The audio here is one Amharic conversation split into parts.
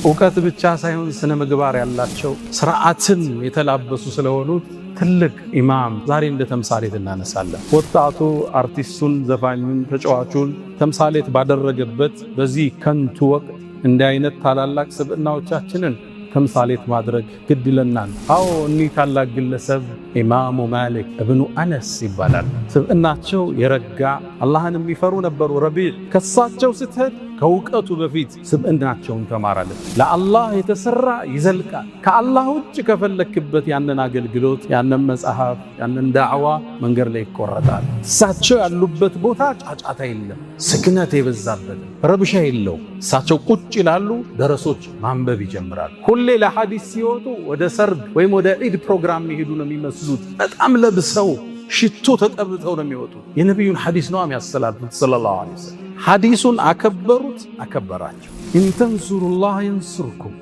እውቀት ብቻ ሳይሆን ስነ ምግባር ያላቸው ስርዓትን የተላበሱ ስለሆኑ ትልቅ ኢማም ዛሬ እንደ ተምሳሌት እናነሳለን። ወጣቱ አርቲስቱን፣ ዘፋኙን፣ ተጫዋቹን ተምሳሌት ባደረገበት በዚህ ከንቱ ወቅት እንዲህ አይነት ታላላቅ ስብዕናዎቻችንን ተምሳሌት ማድረግ ግድ ይለናል። አዎ እኒህ ታላቅ ግለሰብ ኢማሙ ማሊክ እብኑ አነስ ይባላል። ስብዕናቸው የረጋ አላህን የሚፈሩ ነበሩ። ረቢዕ ከሳቸው ስትሄድ ከእውቀቱ በፊት ስብዕናቸውን ተማራለን። ለአላህ የተሰራ ይዘልቃል። ከአላህ ውጭ ከፈለክበት ያንን አገልግሎት፣ ያንን መጽሐፍ፣ ያንን ዳዕዋ መንገድ ላይ ይቆረጣል። እሳቸው ያሉበት ቦታ ጫጫታ የለም፣ ስክነት የበዛበት ረብሻ የለው። እሳቸው ቁጭ ይላሉ፣ ደረሶች ማንበብ ይጀምራሉ። ሁሌ ለሐዲስ ሲወጡ ወደ ሰርግ ወይም ወደ ዒድ ፕሮግራም የሚሄዱ ነው የሚመስሉት። በጣም ለብሰው ሽቶ ተቀብተው ነው የሚወጡት። የነቢዩን ሐዲስ ነው የሚያስተላልፉት ሰለላሁ ዐለይሂ ወሰለም። ሐዲሱን አከበሩት፣ አከበራቸው። ኢንተንሱሩላህ የንሱርኩም፣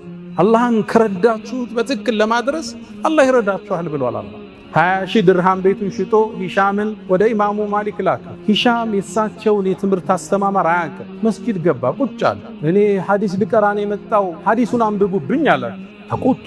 አላህን ከረዳችሁት በትክክል ለማድረስ አላህ ይረዳችኋል ብሏል። አላህ 20,000 ድርሃም ቤቱን ሽጦ ሂሻምን ወደ ኢማሙ ማሊክ ላከ። ሂሻም የሳቸውን የትምህርት አስተማማር አያውቅም። መስጊድ ገባ፣ ቁጭ አለ። እኔ ሐዲስ ልቀራን የመጣው ሐዲሱን አንብቡብኝ አለ። ተቆጡ።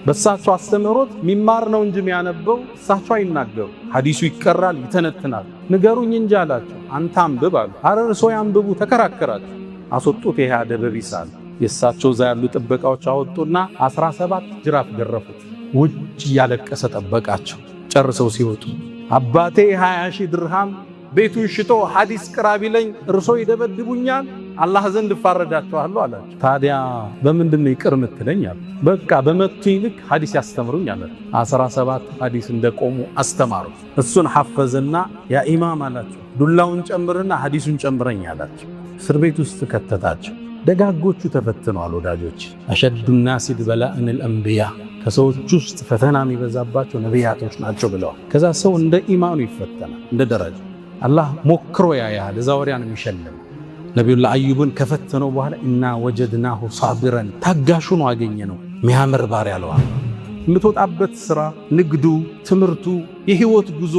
በሳቸው አስተምህሮት ሚማር ነው እንጂ የሚያነበው እሳቸው አይናገሩ። ሐዲሱ ይቀራል፣ ይተነትናል። ንገሩኝ እንጂ አላቸው። አንተ አንብብ አሉ። አረ እርሶ ያንብቡ ተከራከራቸው። አስወጡት። ይሄ አደበቢስ አለ። የእሳቸው እዛ ያሉ ጥበቃዎች አወጡና 17 ጅራፍ ገረፉት። ውጭ እያለቀሰ ጠበቃቸው። ጨርሰው ሲወጡ አባቴ 20,000 ድርሃም ቤቱን ሽጦ ሐዲስ ቅራ ቢለኝ እርሶ ይደበድቡኛል፣ አላህ ዘንድ እፋረዳቸዋለሁ አላቸው። ታዲያ በምንድን ነው ይቅር ምትለኝ አሉ። በቃ በመቱኝ ልክ ሐዲስ ያስተምሩኝ አለ። 17 ሐዲስ እንደቆሙ አስተማሩ። እሱን ሐፈዘና ያ ኢማም አላቸው፣ ዱላውን ጨምርና ሐዲሱን ጨምረኝ አላቸው። እስር ቤት ውስጥ ከተታቸው። ደጋጎቹ ተፈትነዋል ወዳጆች። አሸዱ ናሲ በላእን አልአንቢያ፣ ከሰዎች ውስጥ ፈተና የሚበዛባቸው ነቢያቶች ናቸው ብለዋል። ከዛ ሰው እንደ ኢማኑ ይፈተናል፣ እንደ ደረጃ አላህ ሞክሮ ያያል። እዛ ወዲያን የሚሸልም ነቢዩላህ አዩብን ከፈተነው በኋላ እና ወጀድናሁ ሳቢረን፣ ታጋሹን አገኘ ነው ሚያምር ባሪያ አለዋል። የምትወጣበት ስራ፣ ንግዱ፣ ትምህርቱ፣ የህይወት ጉዞ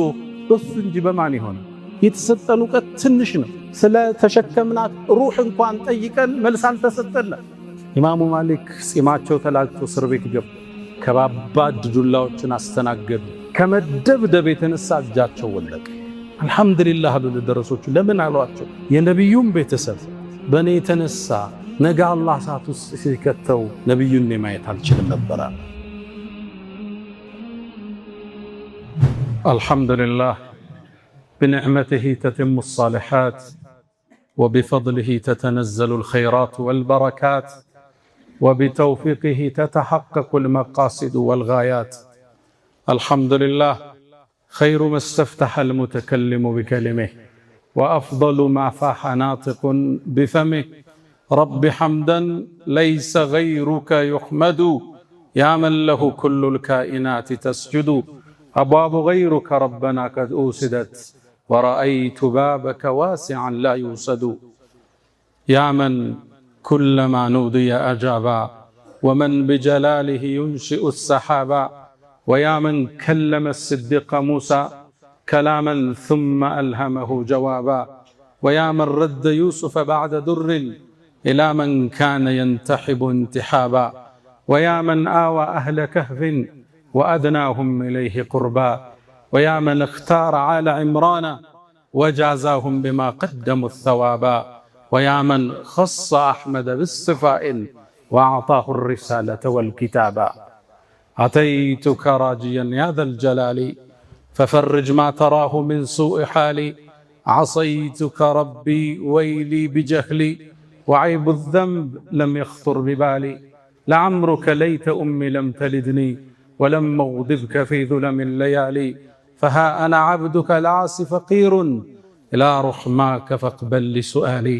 በሱ እንጂ በማን ይሆን? የተሰጠን እውቀት ትንሽ ነው። ስለ ተሸከምናት ሩህ እንኳን ጠይቀን መልስ አልተሰጠን። ኢማሙ ማሊክ ጺማቸው ተላጭቶ እስር ቤት ገቡ። ከባባድ ዱላዎችን አስተናገዱ። ከመደብደብ የተነሳ እጃቸው ወለቀ። አልሐምዱሊላህ ብሉ ደረሶቹ ለምን አሏቸው? የነቢዩን ቤተሰብ በእኔ የተነሳ ነገ አላህ እሳት ውስጥ ሲከተው ነቢዩን ማየት አልችልም ነበር። አልሐምዱሊላህ بنعمته تتم الصالحات وبفضله تتنزل الخيرات والبركات وبتوفيقه تتحقق المقاصد والغايات. الحمد لله خير ما استفتح المتكلم بكلمه وأفضل ما فاح ناطق بفمه. رب حمدا ليس غيرك يحمد يا من له كل الكائنات تسجد. أبواب غيرك ربنا قد أوسدت ورأيت بابك واسعا لا يوسد. يا من كلما نودي أجابا ومن بجلاله ينشئ السحابا. ويا من كلم الصديق موسى كلاما ثم ألهمه جوابا. ويا من رد يوسف بعد در إلى من كان ينتحب انتحابا. ويا من آوى أهل كهف وأدناهم إليه قربا. ويا من اختار آل عمران وجازاهم بما قدموا الثوابا. ويا من خص أحمد بالصفاء وأعطاه الرسالة والكتابا. أتيتك راجيا يا ذا الجلال ففرج ما تراه من سوء حالي. عصيتك ربي ويلي بجهلي وعيب الذنب لم يخطر ببالي. لعمرك ليت أمي لم تلدني ولم أغضبك في ظلم الليالي. فها أنا عبدك العاصي فقير إلى رحماك فاقبل لسؤالي.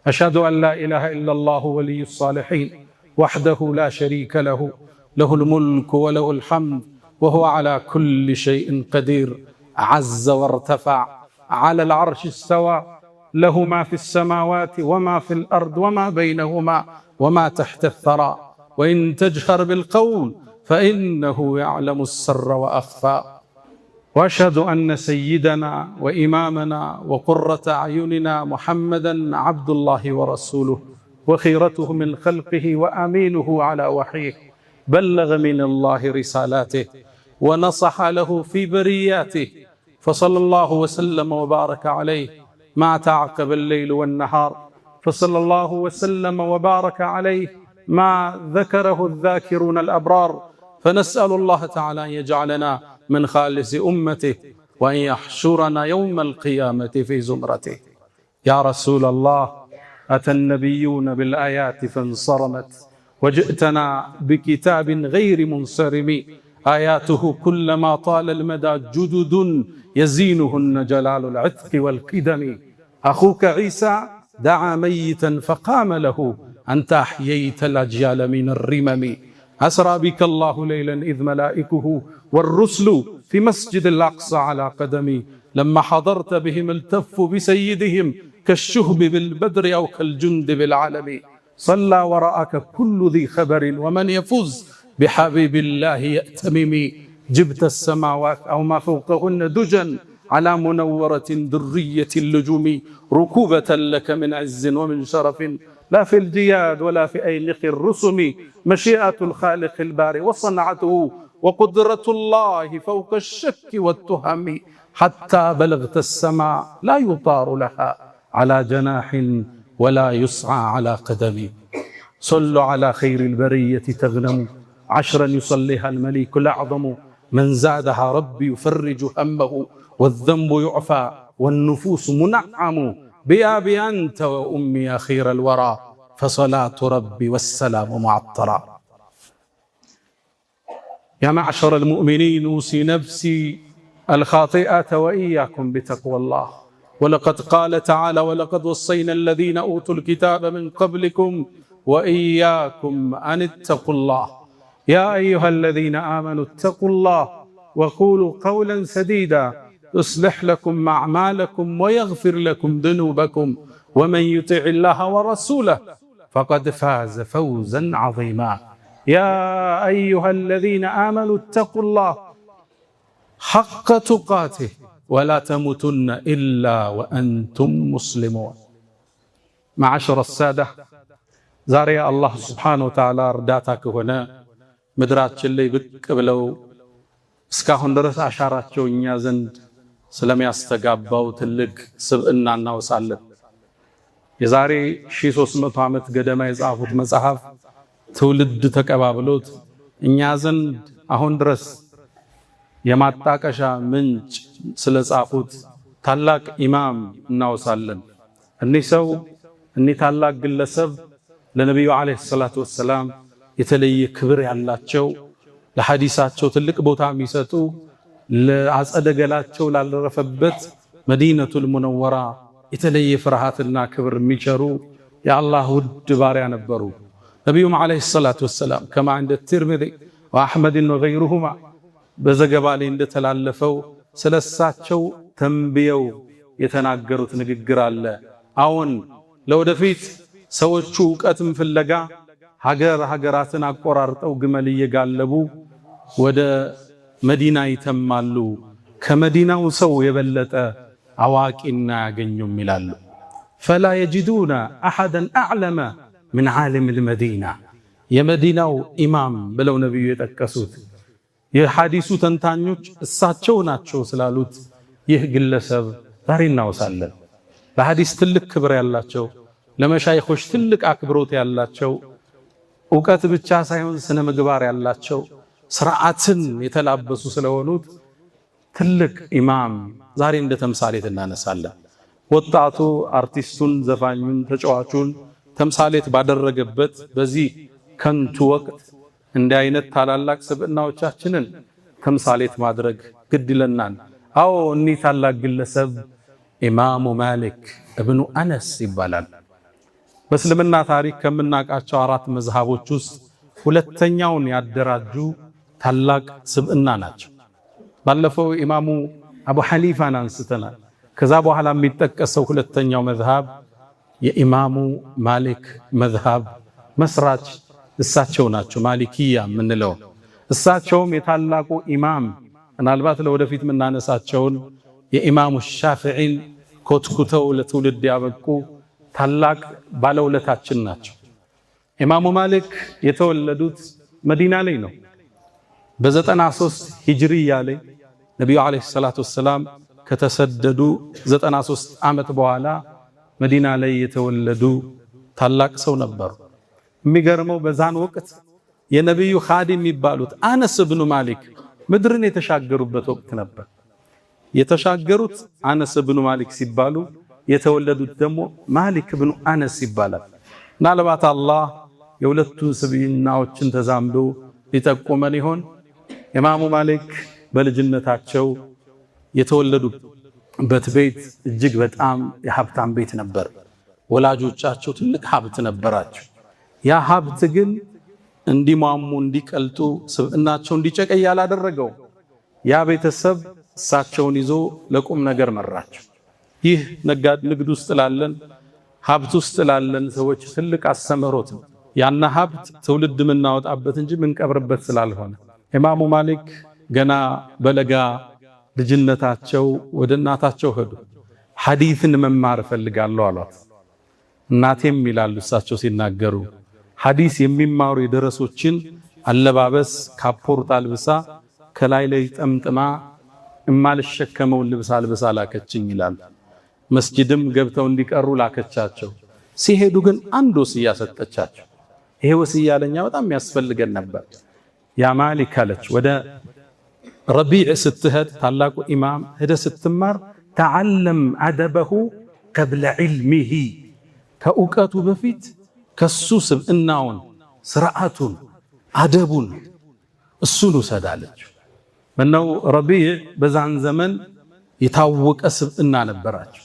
أشهد أن لا إله إلا الله ولي الصالحين وحده لا شريك له له الملك وله الحمد وهو على كل شيء قدير. عز وارتفع على العرش استوى له ما في السماوات وما في الأرض وما بينهما وما تحت الثرى. وإن تجهر بالقول فإنه يعلم السر وأخفى. وأشهد أن سيدنا وإمامنا وقرة أعيننا محمدًا عبد الله ورسوله وخيرته من خلقه وأمينه على وحيه، بلغ من الله رسالاته ونصح له في برياته، فصلى الله وسلم وبارك عليه ما تعقب الليل والنهار، فصلى الله وسلم وبارك عليه ما ذكره الذاكرون الأبرار. فنسأل الله تعالى أن يجعلنا من خالص أمته وأن يحشرنا يوم القيامة في زمرته. يا رسول الله، أتى النبيون بالآيات فانصرمت، وجئتنا بكتاب غير منصرم، آياته كلما طال المدى جدد، يزينهن جلال العتق والقدم. أخوك عيسى دعا ميتا فقام له، أنت أحييت الأجيال من الرمم. أسرى بك الله ليلا إذ ملائكه والرسل في مسجد الأقصى على قدمي، لما حضرت بهم التفوا بسيدهم كالشهب بالبدر أو كالجند بالعلم. صلى وراءك كل ذي خبر، ومن يفوز بحبيب الله يأتمم. جبت السماوات أو ما فوقهن دجا على منورة درية اللجوم، ركوبة لك من عز ومن شرف، لا في الجياد ولا في أينق الرسم. مشيئة الخالق الباري وصنعته وقدرة الله فوق الشك والتهم، حتى بلغت السماء لا يطار لها على جناح ولا يسعى على قدم. صلوا على خير البرية تغنم، عشرا يصليها الملك الأعظم، من زادها ربي يفرج همه، والذنب يعفى والنفوس منعم. بأبي أنت وأمي يا خير الورى، فصلاة ربي والسلام معطرا. يا معشر المؤمنين، أوصي نفسي الخاطئة وإياكم بتقوى الله. ولقد قال تعالى: ولقد وصينا الذين أوتوا الكتاب من قبلكم وإياكم أن اتقوا الله. يا أيها الذين آمنوا اتقوا الله وقولوا قولا سديدا، يصلح لكم أعمالكم ويغفر لكم ذنوبكم، ومن يطع الله ورسوله فقد فاز فوزا عظيما. يا أيها الذين آمنوا اتقوا الله حق تقاته ولا تموتن إلا وأنتم مسلمون. معاشر السادة، زاري الله سبحانه وتعالى رداتك هنا مدرات اللي بك بلو እስካሁን ድረስ አሻራቸው እኛ ዘንድ ስለሚያስተጋባው ትልቅ ስብዕና እናወሳለን። የዛሬ 1300 ዓመት ገደማ የጻፉት መጽሐፍ ትውልድ ተቀባብሎት እኛ ዘንድ አሁን ድረስ የማጣቀሻ ምንጭ ስለጻፉት ታላቅ ኢማም እናወሳለን። እኒህ ታላቅ ግለሰብ ለነብዩ አለይሂ ሰላቱ ወሰላም የተለየ ክብር ያላቸው፣ ለሐዲሳቸው ትልቅ ቦታ የሚሰጡ፣ ለአጸደገላቸው ላልረፈበት መዲነቱል ሙነወራ የተለየ ፍርሃትና ክብር የሚቸሩ የአላህ ውድ ባሪያ ነበሩ። ነብዩ አለይሂ ሰላቱ ወሰላም ከማ عند الترمذي واحمد وغيرهما በዘገባ ላይ እንደተላለፈው ስለሳቸው ተንብየው የተናገሩት ንግግር አለ። አሁን ለወደፊት ሰዎቹ ዕውቀትን ፍለጋ ሀገራትን አቆራርጠው ግመል እየጋለቡ ወደ መዲና ይተማሉ፣ ከመዲናው ሰው የበለጠ አዋቂና ያገኙም ይላሉ። فلا يجدون احدا اعلم من عالم المدينه የመዲናው ኢማም ብለው ነብዩ የጠቀሱት የሐዲሱ ተንታኞች እሳቸው ናቸው ስላሉት ይህ ግለሰብ ዛሬ እናወሳለን። በሐዲስ ትልቅ ክብር ያላቸው፣ ለመሻይኾች ትልቅ አክብሮት ያላቸው፣ ዕውቀት ብቻ ሳይሆን ስነ ምግባር ያላቸው፣ ስርዓትን የተላበሱ ስለሆኑት ትልቅ ኢማም ዛሬ እንደ ተምሳሌት እናነሳለን። ወጣቱ አርቲስቱን፣ ዘፋኙን፣ ተጫዋቹን ተምሳሌት ባደረገበት በዚህ ከንቱ ወቅት እንዲህ አይነት ታላላቅ ስብዕናዎቻችንን ተምሳሌት ማድረግ ግድ ይለናል። አዎ እኒህ ታላቅ ግለሰብ ኢማሙ ማሊክ እብኑ አነስ ይባላል። በእስልምና ታሪክ ከምናውቃቸው 4 መዝሃቦች ውስጥ ሁለተኛውን ያደራጁ ታላቅ ስብዕና ናቸው። ባለፈው ኢማሙ አቡ ሐኒፋን አንስተናል። ከዛ በኋላ የሚጠቀሰው ሁለተኛው መዝሃብ የኢማሙ ማሊክ መዝሃብ መስራች እሳቸው ናቸው። ማሊኪያ ምንለው እሳቸውም የታላቁ ኢማም ምናልባት ለወደፊት ምናነሳቸውን የኢማሙ ሻፊዒን ኮትኩተው ለትውልድ ያበቁ ታላቅ ባለውለታችን ናቸው። ኢማሙ ማሊክ የተወለዱት መዲና ላይ ነው። በ93 ሂጅሪያ ላይ ነብዩ አለይሂ ሰላቱ ወሰላም ከተሰደዱ 93 ዓመት በኋላ መዲና ላይ የተወለዱ ታላቅ ሰው ነበሩ። የሚገርመው በዛን ወቅት የነብዩ ኻዲም የሚባሉት አነስ ኢብኑ ማሊክ ምድርን የተሻገሩበት ወቅት ነበር። የተሻገሩት አነስ ኢብኑ ማሊክ ሲባሉ የተወለዱት ደግሞ ማሊክ ኢብኑ አነስ ይባላል። ምናልባት አላህ የሁለቱ ስብዕናዎችን ተዛምዶ ሊጠቁመን ይሆን? ኢማሙ ማሊክ በልጅነታቸው የተወለዱበት ቤት እጅግ በጣም የሀብታም ቤት ነበር። ወላጆቻቸው ትልቅ ሀብት ነበራቸው። ያ ሀብት ግን እንዲሟሙ እንዲቀልጡ ስብዕናቸው እንዲጨቀይ ያላደረገው ያ ቤተሰብ እሳቸውን ይዞ ለቁም ነገር መራቸው። ይህ ንግድ ውስጥ ላለን ሀብት ውስጥ ላለን ሰዎች ትልቅ አስተምህሮት ነው። ያና ሀብት ትውልድ የምናወጣበት እንጂ የምንቀብርበት ስላልሆነ ኢማሙ ማሊክ ገና በለጋ ልጅነታቸው ወደ እናታቸው ሄዱ። ሐዲስን መማር እፈልጋለሁ አሏት። እናቴም ይላሉ እሳቸው ሲናገሩ ሐዲስ የሚማሩ የደረሶችን አለባበስ ካፖርት አልብሳ ከላይ ላይ ጠምጥማ እማልሸከመውን ልብስ አልብሳ ላከችኝ ይላሉ። መስጂድም ገብተው እንዲቀሩ ላከቻቸው። ሲሄዱ ግን አንድ ወስያ ሰጠቻቸው። ይሄ ወስያ ለኛ በጣም ያስፈልገን ነበር። ያ ማሊክ አለች ወደ ረቢዕ ስትሄድ ታላቁ ኢማም ሄደ ስትማር ተዓለም አደበሁ ቀብለ ዒልሚሂ ከእውቀቱ በፊት ከሱ ስብዕናውን ስርዓቱን አደቡን እሱን ውሰዳለች። ምነው ረቢዕ በዛን ዘመን የታወቀ ስብዕና ነበራቸው።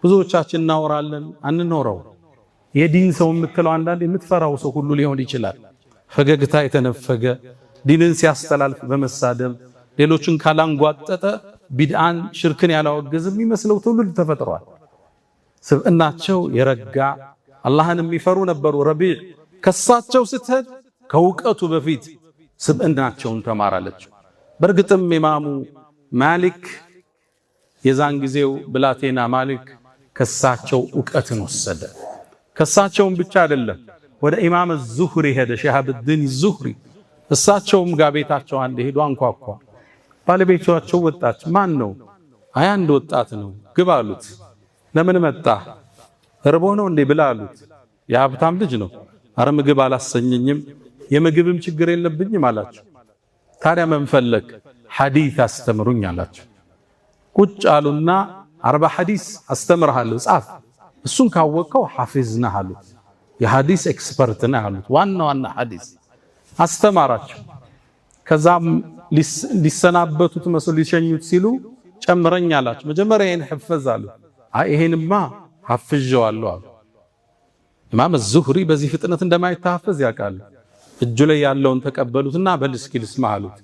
ብዙዎቻችን እናወራለን አንኖረው። የዲን ሰው የምትለው አንዳንድ የምትፈራው ሰው ሁሉ ሊሆን ይችላል። ፈገግታ የተነፈገ ዲንን ሲያስተላልፍ በመሳደብ ሌሎችን ካላንጓጠጠ ቢድአን ሽርክን ያላወገዘ የሚመስለው ትውልድ ተፈጥሯል። ስብዕናቸው የረጋ አላህን የሚፈሩ ነበሩ። ረቢዕ ከሳቸው ስትሄድ ከእውቀቱ በፊት ስብዕናቸውን ተማራለች። በእርግጥም ኢማሙ ማሊክ የዛን ጊዜው ብላቴና ማሊክ ከሳቸው ዕውቀትን ወሰደ። ከሳቸውም ብቻ አይደለም ወደ ኢማም ዙህሪ ሄደ። ሸሃብዲን ዙህሪ እሳቸውም ጋር ቤታቸው አንድ ሄዱ። አንኳኳ። ባለቤታቸው ወጣች። ማን ነው? አይ አንድ ወጣት ነው። ግባ አሉት። ለምን መጣ? እርቦ ነው እንዴ ብላ አሉት። የሀብታም ልጅ ነው። አረ ምግብ አላሰኘኝም የምግብም ችግር የለብኝም አላቸው። ታዲያ ምን ፈለግ? ሐዲስ አስተምሩኝ አላቸው። ቁጭ አሉና 40 ሐዲስ አስተምርሃለሁ ጻፍ፣ እሱን ካወቀው ሐፊዝና አሉት። የሐዲስ ኤክስፐርት ነህ አሉት። ዋና ዋና ሐዲስ አስተማራቸው። ከዛም ሊሰናበቱት መስሎ ሊሸኙት ሲሉ ጨምረኝ አላቸው። መጀመሪያ ይሄን ሕፈዝ አሉት። አይ ይሄንማ ሐፍዤዋለሁ አሉ። ኢማም ዙህሪ በዚህ ፍጥነት እንደማይታፈዝ ያውቃሉ። እጁ ላይ ያለውን ተቀበሉትና በል እስኪ ልስማ አሉት።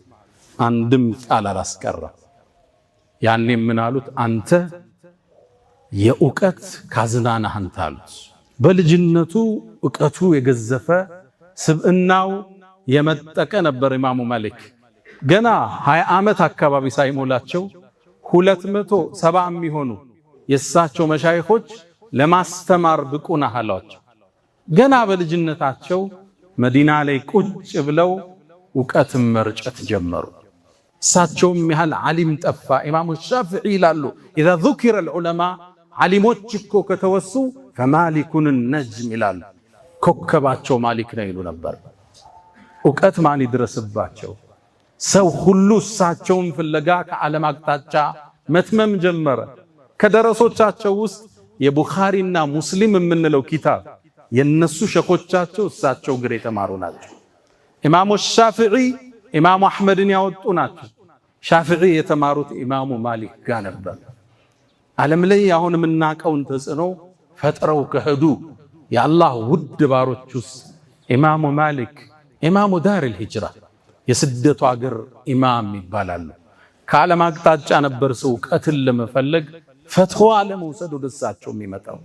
አንድም ቃል አላስቀረ። ያኔ ምን አሉት? አንተ የእውቀት ካዝና ነህ አንተ አሉት። በልጅነቱ ዕውቀቱ የገዘፈ ስብዕናው የመጠቀ ነበር ኢማሙ ማሊክ። ገና 20 ዓመት አካባቢ ሳይሞላቸው 270 የሚሆኑ የእሳቸው መሻይኾች ለማስተማር ብቁ ነህ አሏቸው። ገና በልጅነታቸው መዲና ላይ ቁጭ ብለው ዕውቀትን መርጨት ጀመሩ። እሳቸውም ያህል ዓሊም ጠፋ። ኢማሙ ሻፊዒ ይላሉ ኢዛ ذكر العلماء ዓሊሞች እኮ ከተወሱ ፈማሊኩን ነጅም ይላሉ። ኮከባቸው ማሊክ ነው ይሉ ነበር። ዕውቀት ማን ይድረስባቸው? ሰው ሁሉ እሳቸውን ፍለጋ ከዓለም አቅጣጫ መትመም ጀመረ። ከደረሶቻቸው ውስጥ የቡኻሪና ሙስሊም የምንለው ኪታብ የነሱ ሸኾቻቸው እሳቸው ግር የተማሩ ናቸው። ኢማሙ ሻፊዒ ኢማሙ አሕመድን ያወጡ ናቸው። ሻፊዒ የተማሩት ኢማሙ ማሊክ ጋር ነበር። ዓለም ላይ አሁን የምናውቀውን ተጽዕኖ ፈጥረው ከሄዱ የአላህ ውድ ባሮች ውስጥ ኢማሙ ማሊክ ኢማሙ ዳሪል ሂጅራ የስደቱ አገር ኢማም ይባላሉ። ከዓለም አቅጣጫ ነበር ሰው ዕውቀትን ለመፈለግ ፈትዋ ለመውሰድ ወደ እሳቸው የሚመጣው።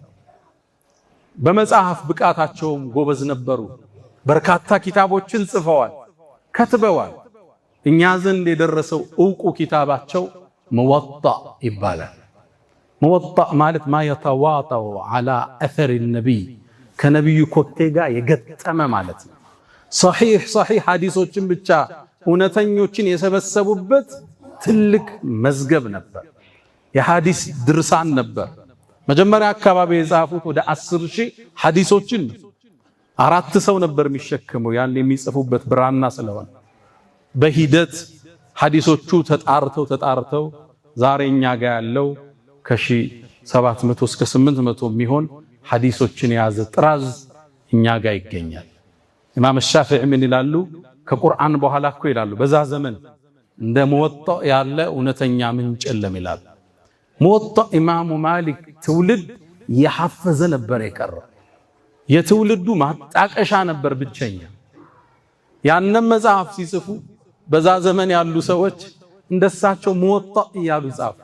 በመጽሐፍ ብቃታቸውም ጎበዝ ነበሩ። በርካታ ኪታቦችን ጽፈዋል፣ ከትበዋል። እኛ ዘንድ የደረሰው ዕውቁ ኪታባቸው ሙወጣ ይባላል። ሙወጣ ማለት ማ የተዋጠው ዐላ አተር ነቢይ ከነብዩ ኮቴ ጋር የገጠመ ማለት ነው። ሰሒህ ሐዲሶችን ብቻ እውነተኞችን የሰበሰቡበት ትልቅ መዝገብ ነበር። የሐዲስ ድርሳን ነበር። መጀመሪያ አካባቢ የጻፉት ወደ 10,000 ሐዲሶችን 4 ሰው ነበር የሚሸከመው ያን የሚጽፉበት ብራና ስለሆነ በሂደት ሐዲሶቹ ተጣርተው ዛሬ እኛ ጋር ያለው ከ1700 እስከ 800 የሚሆን ሐዲሶችን የያዘ ጥራዝ እኛ ጋር ይገኛል። ኢማም ሻፊዒ ምን ይላሉ? ከቁርአን በኋላ እኮ ይላሉ በዛ ዘመን እንደ ሙወጣ ያለ እውነተኛ ምንጭ የለም ይላሉ። ሙወጣ ኢማሙ ማሊክ ትውልድ የሐፈዘ ነበር የቀረው። የትውልዱ ማጣቀሻ ነበር ብቸኛ። ያንን መጽሐፍ ሲጽፉ በዛ ዘመን ያሉ ሰዎች እንደሳቸው ሙወጣ እያሉ ጻፉ።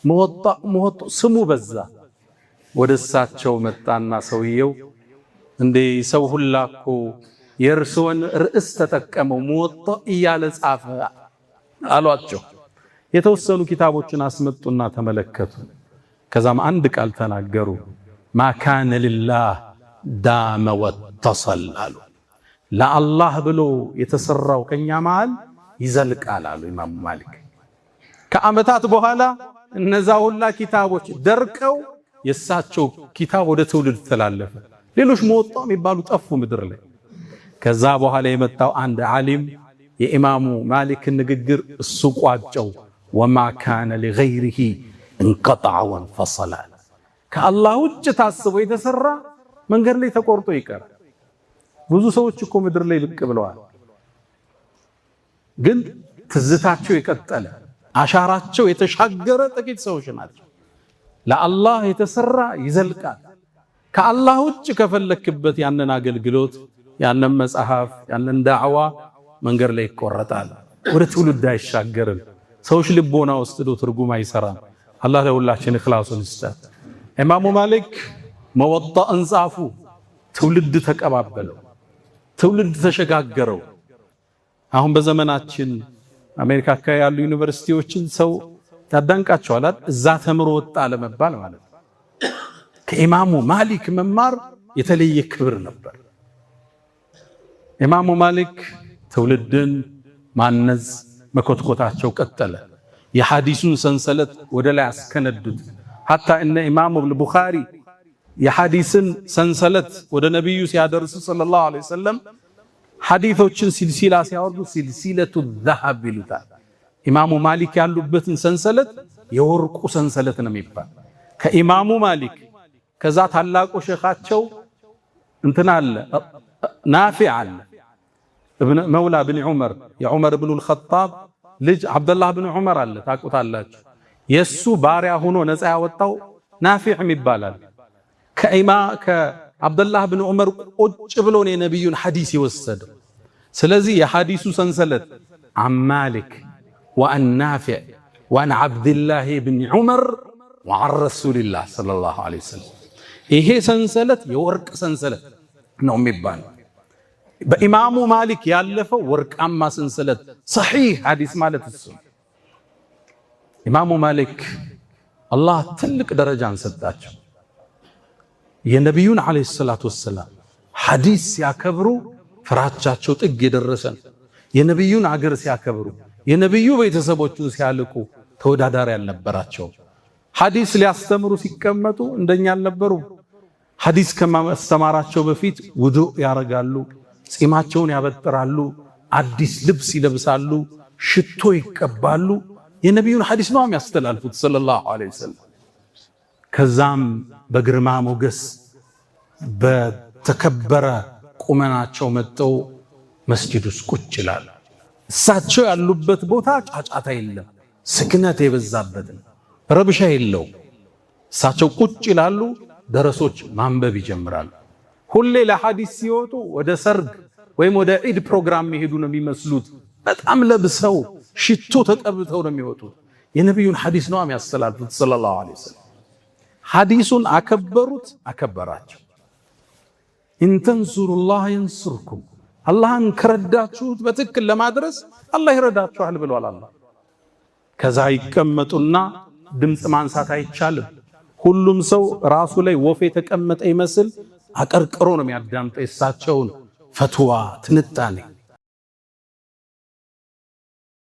ሙወጣ ስሙ በዛ። ወደ እሳቸው መጣና ሰውየው እንዴ ሰው ሁላ እኮ የእርስዎን ርዕስ ተጠቀመው ሙወጣ እያለ ጻፈ አሏቸው። የተወሰኑ ኪታቦችን አስመጡና ተመለከቱ። ከዛም አንድ ቃል ተናገሩ። ማካነ ሊላህ ዳመ ወተሰል አሉ። ለአላህ ብሎ የተሰራው ከኛ መሃል ይዘልቃል አሉ ኢማሙ ማሊክ። ከዓመታት በኋላ እነዛ ሁላ ኪታቦች ደርቀው የሳቸው ኪታብ ወደ ትውልድ ተላለፈ። ሌሎች ሙወጣ የሚባሉ ጠፉ ምድር ላይ። ከዛ በኋላ የመጣው አንድ ዓሊም የኢማሙ ማሊክ ንግግር እሱ ቋጨው። ወማ ካነ ሊገይሪሂ እንቀጠዐ ወንፈሰለ። ከአላህ ውጭ ታስቦ የተሰራ መንገድ ላይ ተቆርጦ ይቀር። ብዙ ሰዎች እኮ ምድር ላይ ብቅ ብለዋል፣ ግን ትዝታቸው የቀጠለ አሻራቸው የተሻገረ ጥቂት ሰዎች ናቸው። ለአላህ የተሰራ ይዘልቃል። ከአላህ ውጭ ከፈለክበት ያንን አገልግሎት ያንን መጽሐፍ ያንን ዳዕዋ መንገድ ላይ ይቆረጣል፣ ወደ ትውልድ አይሻገርም። ሰዎች ልቦና ውስጥ ትርጉም አይሰራም። አላህ ለሁላችን ኢኽላሱን ይስጣት። ኢማሙ ማሊክ ሙወጣእን ጻፉ። ትውልድ ተቀባበለው፣ ትውልድ ተሸጋገረው። አሁን በዘመናችን አሜሪካ አካባቢ ያሉ ዩኒቨርሲቲዎችን ሰው ያዳንቃቸዋል። እዛ ተምሮ ወጣ ለመባል ማለት ነው። ከኢማሙ ማሊክ መማር የተለየ ክብር ነበር። ኢማሙ ማሊክ ትውልድን ማነዝ መኮትኮታቸው ቀጠለ። የሐዲሱን ሰንሰለት ወደ ላይ አስከነዱት። ሐታ እነ ኢማሙ ቡኻሪ የሐዲስን ሰንሰለት ወደ ነብዩ ሲያደርሱ ሰለላሁ ዐለይሂ ወሰለም ሐዲሶችን ሲልሲላ ሲያወርዱ ሲልሲለቱ ዘሀብ ይሉታል። ኢማሙ ማሊክ ያሉበትን ሰንሰለት የወርቁ ሰንሰለት ነው የሚባል። ከኢማሙ ማሊክ ከዛ ታላቁ ሸኻቸው እንትና አለ ናፊዕ አለ መውላ ብን ዑመር የዑመር ብኑ አልኸጣብ ልጅ አብደላህ ብን ዑመር አለ ታውቁታላችሁ። የሱ ባሪያ ሆኖ ነፃ ያወጣው ናፊዕ ይባላል። ከአብደላህ ብን ዑመር ቁጭ ብሎ ነው የነብዩን ሐዲስ የወሰደው። ስለዚህ የሐዲሱ ሰንሰለት አን ማሊክ ወአን ናፊዕ ወአን አብድላህ ብን ዑመር ወአን ረሱልላህ ሰለላሁ ዐለይሂ ወሰለም ይሄ ሰንሰለት የወርቅ ሰንሰለት ነው የሚባለው። በኢማሙ ማሊክ ያለፈው ወርቃማ ሰንሰለት ሰሒህ ሐዲስ ማለት እሱ። ኢማሙ ማሊክ አላህ ትልቅ ደረጃን ሰጣቸው። የነብዩን አለይሂ ሰላቱ ወሰላም ሐዲስ ሲያከብሩ ፍራቻቸው ጥግ የደረሰን፣ የነብዩን አገር ሲያከብሩ የነብዩ ቤተሰቦቹን ሲያልቁ ተወዳዳሪ ያልነበራቸው። ሐዲስ ሊያስተምሩ ሲቀመጡ እንደኛ አልነበሩ። ሐዲስ ከማስተማራቸው በፊት ውዱእ ያረጋሉ፣ ጺማቸውን ያበጥራሉ፣ አዲስ ልብስ ይለብሳሉ፣ ሽቶ ይቀባሉ። የነብዩን ሐዲስ ነው የሚያስተላልፉት ሰለላሁ ዐለይሂ ወሰለም። ከዛም በግርማ ሞገስ በተከበረ ቁመናቸው መጥተው መስጂድ ውስጥ ቁጭ ይላሉ። እሳቸው ያሉበት ቦታ ጫጫታ የለም፣ ስክነት የበዛበት ነው፣ ረብሻ የለው። እሳቸው ቁጭ ይላሉ፣ ደረሶች ማንበብ ይጀምራሉ። ሁሌ ለሐዲስ ሲወጡ ወደ ሰርግ ወይም ወደ ዒድ ፕሮግራም መሄዱ ነው የሚመስሉት። በጣም ለብሰው ሽቶ ተቀብተው ነው የሚወጡት። የነብዩን ሐዲስ ነው የሚያስተላልፉት ሰለላሁ ዐለይሂ ወሰለም። ሐዲሱን አከበሩት፣ አከበራቸው። ኢንተንሱሩላህ የንሱርኩም፣ አላህን ከረዳችሁት በትክክል ለማድረስ አላህ ይረዳችኋል ብሏል አላህ። ከዛ ይቀመጡና ድምፅ ማንሳት አይቻልም። ሁሉም ሰው ራሱ ላይ ወፍ የተቀመጠ ይመስል አቀርቅሮ ነው የሚያዳምጠው የእሳቸውን ፈትዋ ትንታኔ።